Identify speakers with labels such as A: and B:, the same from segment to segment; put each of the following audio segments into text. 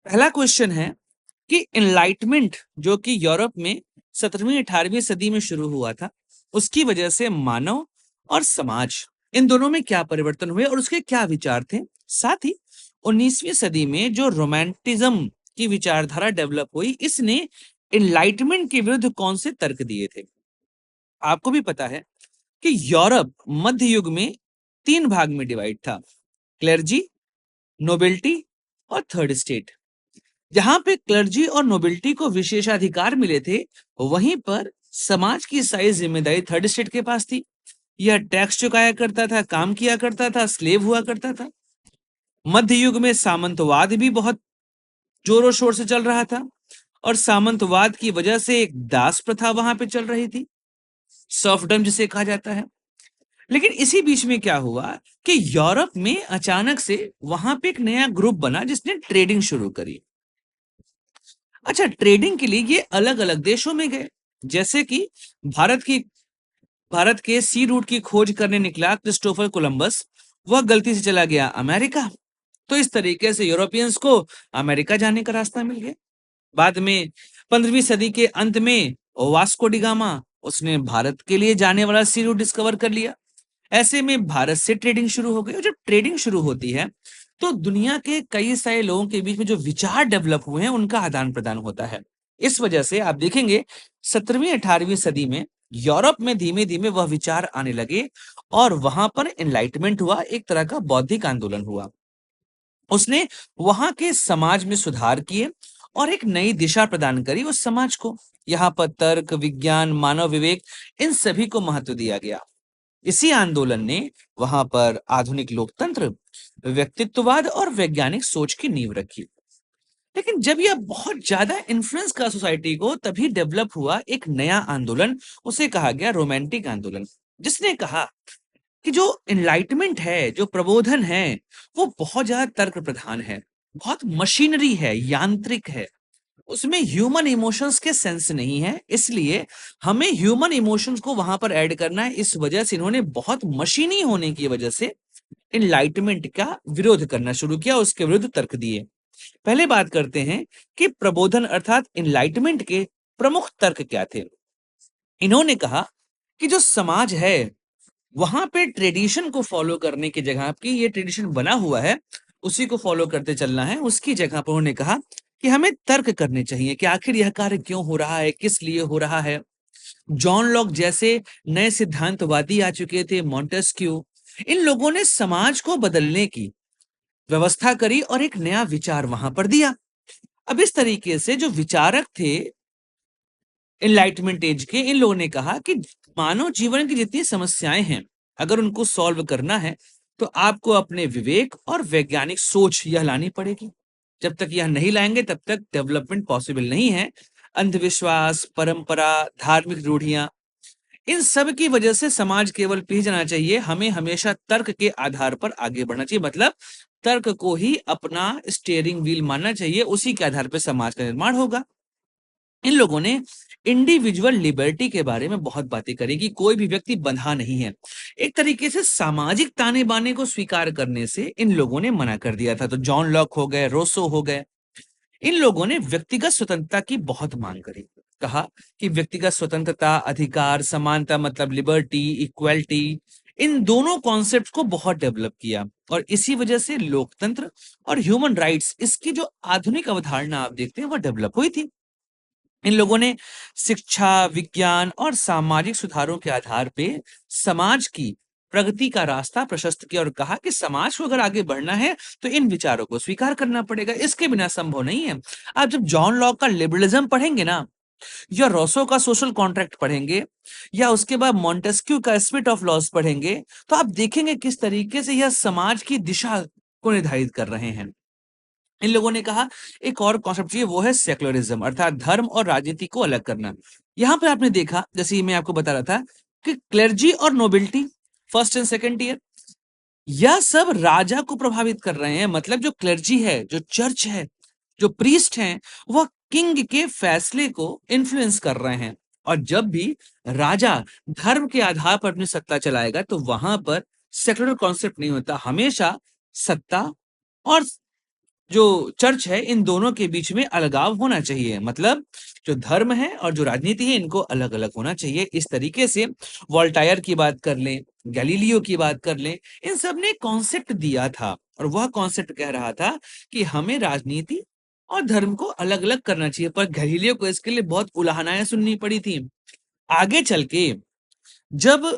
A: पहला क्वेश्चन है कि एनलाइटमेंट जो कि यूरोप में 17वीं 18वीं सदी में शुरू हुआ था, उसकी वजह से मानव और समाज इन दोनों में क्या परिवर्तन हुए और उसके क्या विचार थे। साथ ही 19वीं सदी में जो रोमांटिज्म की विचारधारा डेवलप हुई, इसने एनलाइटमेंट के विरुद्ध कौन से तर्क दिए थे। आपको भी पता है कि यूरोप मध्य युग में 3 भाग में डिवाइड था: क्लर्जी, नोबिलिटी और थर्ड स्टेट। जहां पे क्लर्जी और नोबिलिटी को विशेषाधिकार मिले थे, वहीं पर समाज की सारी जिम्मेदारी थर्ड स्टेट के पास थी। यह टैक्स चुकाया करता था, काम किया करता था, स्लेव हुआ करता था। मध्य युग में सामंतवाद भी बहुत जोरों शोर से चल रहा था और सामंतवाद की वजह से एक दास प्रथा वहां पे चल रही थी, सर्फडम जिसे कहा जाता है। लेकिन इसी बीच में क्या हुआ कि यूरोप में अचानक से वहां पे एक नया ग्रुप बना जिसने ट्रेडिंग शुरू करी। अच्छा, ट्रेडिंग के लिए ये अलग अलग देशों में गए। जैसे कि भारत की भारत के सी रूट की खोज करने निकला क्रिस्टोफर कोलंबस, वह गलती से चला गया अमेरिका। तो इस तरीके से यूरोपियंस को अमेरिका जाने का रास्ता मिल गया। बाद में 15वीं सदी के अंत में वास्को डी गामा, उसने भारत के लिए जाने वाला सी रूट डिस्कवर कर लिया। ऐसे में भारत से ट्रेडिंग शुरू हो गई और जब ट्रेडिंग शुरू होती है तो दुनिया के कई सारे लोगों के बीच में जो विचार डेवलप हुए हैं उनका आदान प्रदान होता है। इस वजह से आप देखेंगे 17वीं 18वीं सदी में यूरोप में धीमे धीमे वह विचार आने लगे और वहां पर एनलाइटमेंट हुआ, एक तरह का बौद्धिक आंदोलन हुआ। उसने वहां के समाज में सुधार किए और एक नई दिशा प्रदान करी उस समाज को। यहाँ पर तर्क, विज्ञान, मानव विवेक, इन सभी को महत्व दिया गया। इसी आंदोलन ने वहां पर आधुनिक लोकतंत्र, व्यक्तित्ववाद और वैज्ञानिक सोच की नींव रखी। लेकिन जब यह बहुत ज्यादा इन्फ्लुएंस का सोसाइटी को, तभी डेवलप हुआ एक नया आंदोलन, उसे कहा गया रोमांटिक आंदोलन, जिसने कहा कि जो एनलाइटमेंट है, जो प्रबोधन है, वो बहुत ज्यादा तर्क प्रधान है, बहुत मशीनरी है, यांत्रिक है। उसमें ह्यूमन इमोशंस के सेंस नहीं है, इसलिए हमें ह्यूमन इमोशंस को वहां पर ऐड करना है। इस वजह से इन्होंने बहुत मशीनी होने की वजह से एनलाइटमेंट का विरोध करना शुरू किया, उसके विरुद्ध तर्क दिए। पहले बात करते हैं कि प्रबोधन अर्थात एनलाइटमेंट के प्रमुख तर्क क्या थे। इन्होंने कहा कि जो समाज है वहां पे ट्रेडिशन को फॉलो करने की जगह की, ये ट्रेडिशन बना हुआ है उसी को फॉलो करते चलना है, उसकी जगह पर उन्होंने कहा कि हमें तर्क करने चाहिए कि आखिर यह कार्य क्यों हो रहा है, किस लिए हो रहा है। जॉन लॉक जैसे नए सिद्धांतवादी आ चुके थे, मॉन्टेस्क्यू, इन लोगों ने समाज को बदलने की व्यवस्था करी और एक नया विचार वहां पर दिया। अब इस तरीके से जो विचारक थे एनलाइटमेंट एज के, इन लोगों ने कहा कि मानव जीवन की जितनी समस्याएं हैं, अगर उनको सॉल्व करना है तो आपको अपने विवेक और वैज्ञानिक सोच यह लानी पड़ेगी। जब तक यह नहीं लाएंगे तब तक डेवलपमेंट पॉसिबल नहीं है। अंधविश्वास, परंपरा, धार्मिक रूढ़ियां, इन सब की वजह से समाज केवल पीछे जाना चाहिए। हमें हमेशा तर्क के आधार पर आगे बढ़ना चाहिए, मतलब तर्क को ही अपना स्टीयरिंग व्हील मानना चाहिए, उसी के आधार पर समाज का निर्माण होगा। इन लोगों ने इंडिविजुअल लिबर्टी के बारे में बहुत बातें करी कि कोई भी व्यक्ति बंधा नहीं है। एक तरीके से सामाजिक ताने बाने को स्वीकार करने से इन लोगों ने मना कर दिया था। तो जॉन लॉक हो गए, रोसो हो गए, इन लोगों ने व्यक्तिगत स्वतंत्रता की बहुत मांग करी। कहा कि व्यक्तिगत स्वतंत्रता, अधिकार, समानता मतलब लिबर्टी, इक्वलिटी, इन दोनों कॉन्सेप्ट को बहुत डेवलप किया और इसी वजह से लोकतंत्र और ह्यूमन राइट्स, इसकी जो आधुनिक अवधारणा आप देखते हैं वो डेवलप हुई थी। इन लोगों ने शिक्षा, विज्ञान और सामाजिक सुधारों के आधार पे समाज की प्रगति का रास्ता प्रशस्त किया और कहा कि समाज को अगर आगे बढ़ना है तो इन विचारों को स्वीकार करना पड़ेगा, इसके बिना संभव नहीं है। आप जब जॉन लॉक का लिबरलिज्म पढ़ेंगे ना, या रोसो का सोशल कॉन्ट्रैक्ट पढ़ेंगे, या उसके बाद मॉन्टेस्क्यू का स्पिरिट ऑफ लॉस पढ़ेंगे, तो आप देखेंगे किस तरीके से यह समाज की दिशा को निर्धारित कर रहे हैं। इन लोगों ने कहा एक और कॉन्सेप्ट चाहिए, वो है सेक्युलरिज्म, अर्थात धर्म और राजनीति को अलग करना। यहां पे आपने देखा, जैसे मैं आपको बता रहा था, कि क्लेर्जी और nobility, first and second year, यह सब राजा को प्रभावित कर रहे हैं। मतलब जो क्लेर्जी है, जो चर्च है, जो प्रीस्ट हैं, वह किंग के फैसले को इन्फ्लुएंस कर रहे हैं। और जब भी राजा धर्म के आधार पर अपनी सत्ता चलाएगा तो वहां पर सेक्युलर कॉन्सेप्ट नहीं होता, हमेशा सत्ता और जो चर्च है, इन दोनों के बीच में अलगाव होना चाहिए। मतलब जो धर्म है और जो राजनीति है, इनको अलग अलग होना चाहिए। इस तरीके से वोल्टायर की बात कर लें, गैलीलियो की बात कर लें, इन सब ने कॉन्सेप्ट दिया था, और वह कॉन्सेप्ट कह रहा था कि हमें राजनीति और धर्म को अलग अलग करना चाहिए। पर गैलीलियो को इसके लिए बहुत उलाहनाएं सुननी पड़ी थी। आगे चल के जब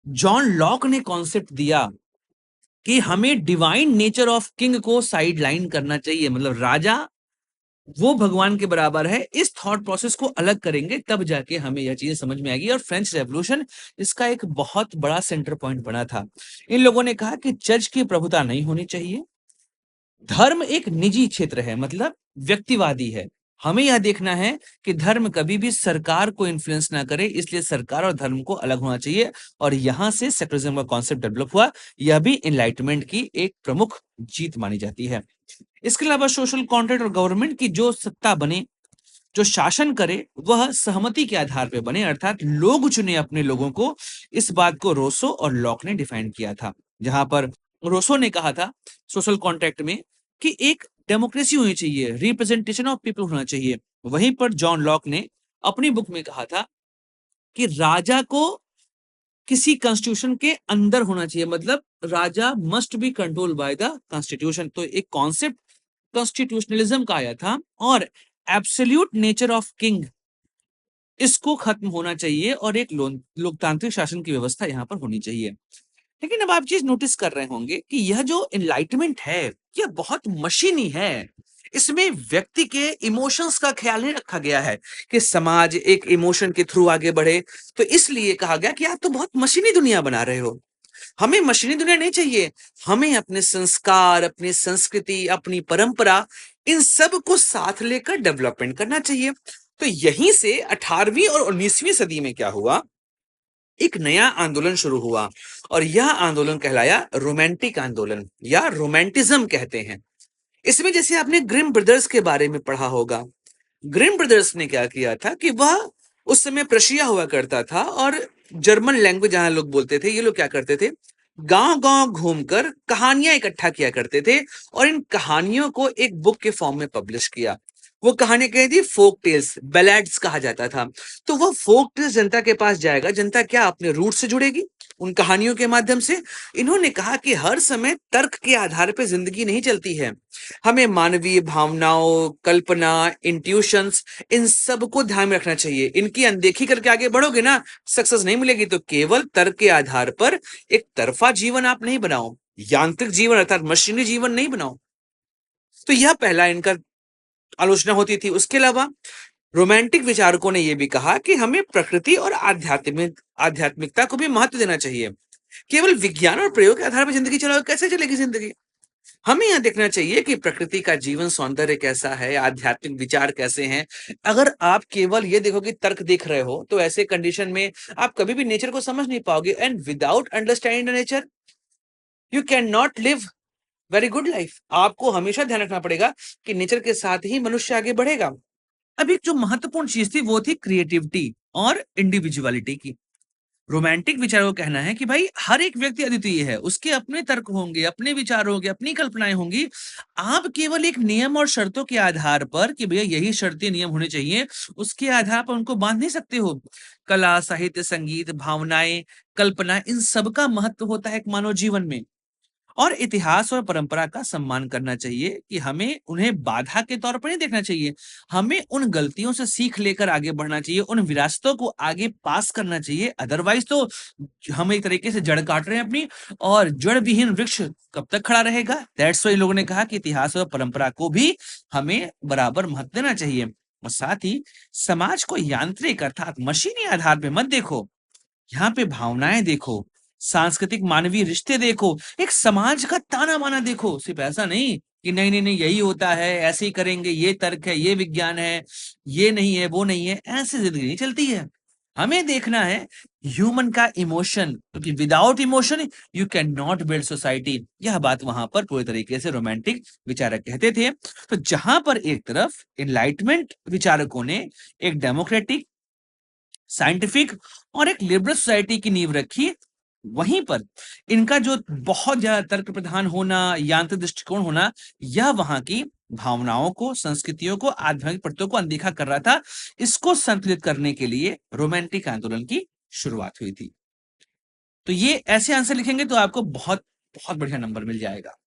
A: जॉन लॉक ने कॉन्सेप्ट दिया कि हमें डिवाइन नेचर ऑफ किंग को साइड लाइन करना चाहिए, मतलब राजा वो भगवान के बराबर है, इस थॉट प्रोसेस को अलग करेंगे, तब जाके हमें यह चीजें समझ में आएगी। और फ्रेंच रेवोल्यूशन इसका एक बहुत बड़ा सेंटर पॉइंट बना था। इन लोगों ने कहा कि चर्च की प्रभुता नहीं होनी चाहिए, धर्म एक निजी क्षेत्र है, मतलब व्यक्तिवादी है। हमें यह देखना है कि धर्म कभी भी सरकार को इन्फ्लुएंस ना करे, इसलिए सरकार और धर्म को अलग होना चाहिए। और यहां से सेक्युलरिज्म का कॉन्सेप्ट डेवलप हुआ। यह भी एनलाइटमेंट की एक प्रमुख जीत मानी जाती है। इसके अलावा सोशल कॉन्ट्रैक्ट और गवर्नमेंट की जो सत्ता बने, जो शासन करे, वह सहमति के आधार पर बने, अर्थात लोग चुने अपने लोगों को। इस बात को रोसो और लॉक ने डिफाइन किया था। जहां पर रोसो ने कहा था सोशल कॉन्ट्रैक्ट में कि एक डेमोक्रेसी होनी चाहिए, रिप्रेजेंटेशन ऑफ पीपल होना चाहिए। वहीं पर जॉन लॉक ने अपनी बुक में कहा था कि राजा को किसी कॉन्स्टिट्यूशन के अंदर होना चाहिए, मतलब राजा must be control by the constitution. तो एक कॉन्सेप्ट कॉन्स्टिट्यूशनलिज्म का आया था, और एब्सोल्यूट नेचर ऑफ किंग इसको खत्म होना चाहिए, और एक लोकतांत्रिक शासन की व्यवस्था यहाँ पर होनी चाहिए। लेकिन अब आप चीज नोटिस कर रहे होंगे कि यह जो एनलाइटमेंट है, यह बहुत मशीनी है। इसमें व्यक्ति के इमोशंस का ख्याल नहीं रखा गया है कि समाज एक इमोशन के थ्रू आगे बढ़े। तो इसलिए कहा गया कि आप तो बहुत मशीनी दुनिया बना रहे हो। हमें मशीनी दुनिया नहीं चाहिए, हमें अपने संस्कार, अपनी संस्कृति, अपनी परंपरा, इन सब को साथ लेकर डेवलपमेंट करना चाहिए। तो यहीं से 18वीं और 19वीं सदी में क्या हुआ, एक नया आंदोलन शुरू हुआ, और यह आंदोलन कहलाया रोमांटिक आंदोलन, या रोमांटिज्म कहते हैं। इसमें जैसे आपने ग्रिम ब्रदर्स के बारे में पढ़ा होगा। ग्रिम ब्रदर्स ने क्या किया था कि वह उस समय प्रशिया हुआ करता था, और जर्मन लैंग्वेज जहां लोग बोलते थे, ये लोग क्या करते थे, गांव गांव घूमकर कहानियां इकट्ठा किया करते थे, और इन कहानियों को एक बुक के फॉर्म में पब्लिश किया। वो कहानी कही थी फोक टेल्स, बैलेड्स कहा जाता था। तो वो फोक टेल्स जनता के पास जाएगा, जनता क्या अपने रूट से जुड़ेगी उन कहानियों के माध्यम से। इन्होंने कहा कि हर समय तर्क के आधार पर जिंदगी नहीं चलती है, हमें मानवीय भावनाओं, कल्पना, इंट्यूशंस, इन सब को ध्यान में रखना चाहिए। इनकी अनदेखी करके आगे बढ़ोगे ना, सक्सेस नहीं मिलेगी। तो केवल तर्क के आधार पर एक तरफा जीवन आप नहीं बनाओ, यांत्रिक जीवन अर्थात मशीनी जीवन नहीं बनाओ। तो यह पहला इनका आलोचना होती थी। उसके अलावा रोमांटिक विचारकों ने यह भी कहा कि हमें प्रकृति और आध्यात्मिकता को भी महत्व देना चाहिए। केवल विज्ञान और प्रयोग के आधार पर जिंदगी चलाओ, कैसे चलेगी जिंदगी। हमें यह देखना चाहिए कि प्रकृति का जीवन सौंदर्य कैसा है, आध्यात्मिक विचार कैसे हैं। अगर आप केवल ये देखो कि तर्क देख रहे हो, तो ऐसे कंडीशन में आप कभी भी नेचर को समझ नहीं पाओगे। And without understanding the nature you can not live very good life. आपको हमेशा ध्यान रखना पड़ेगा कि नेचर के साथ ही मनुष्य आगे बढ़ेगा। अब एक जो महत्वपूर्ण चीज थी वो थी क्रिएटिविटी और इंडिविजुअलिटी की। रोमांटिक विचारों का कहना है कि भाई हर एक व्यक्ति अद्वितीय है, उसके अपने तर्क होंगे, अपने विचार होंगे, अपनी कल्पनाएं होंगी। आप केवल एक नियम और शर्तों के आधार पर कि भैया यही शर्तें नियम होने चाहिए, उसके आधार पर उनको बांध नहीं सकते हो। कला, साहित्य, संगीत, भावनाएं, कल्पना, इन सब का महत्व होता है एक मानव जीवन में। और इतिहास और परंपरा का सम्मान करना चाहिए कि हमें उन्हें बाधा के तौर पर नहीं देखना चाहिए। हमें उन गलतियों से सीख लेकर आगे बढ़ना चाहिए, उन विरासतों को आगे पास करना चाहिए। अदरवाइज तो हम एक तरीके से जड़ काट रहे हैं अपनी, और जड़ विहीन वृक्ष कब तक खड़ा रहेगा। दैट्स वाई लोगों ने कहा कि इतिहास और परंपरा को भी हमें बराबर महत्व देना चाहिए। और साथ ही समाज को यांत्रिक अर्थात मशीनी आधार पे मत देखो, यहाँ पे भावनाएं देखो, सांस्कृतिक मानवीय रिश्ते देखो, एक समाज का ताना बाना देखो। सिर्फ ऐसा नहीं कि नहीं नहीं नहीं यही होता है, ऐसे ही करेंगे, ये तर्क है, ये विज्ञान है, ये नहीं है, वो नहीं है, ऐसे जिंदगी नहीं चलती है। हमें देखना है ह्यूमन का इमोशन, क्योंकि without emotion you can not build society. यह बात वहां पर पूरे तरीके से रोमांटिक विचारक कहते थे। तो जहां पर एक तरफ एनलाइटमेंट विचारकों ने एक डेमोक्रेटिक, साइंटिफिक और एक लिबरल सोसाइटी की नींव रखी, वहीं पर इनका जो बहुत ज्यादा तर्क प्रधान होना, यांत्रिक दृष्टिकोण होना, यह वहां की भावनाओं को, संस्कृतियों को, आध्यात्मिक प्रत्ययों को अनदेखा कर रहा था। इसको संतुलित करने के लिए रोमांटिक आंदोलन की शुरुआत हुई थी। तो ये ऐसे आंसर लिखेंगे तो आपको बहुत बहुत बढ़िया नंबर मिल जाएगा।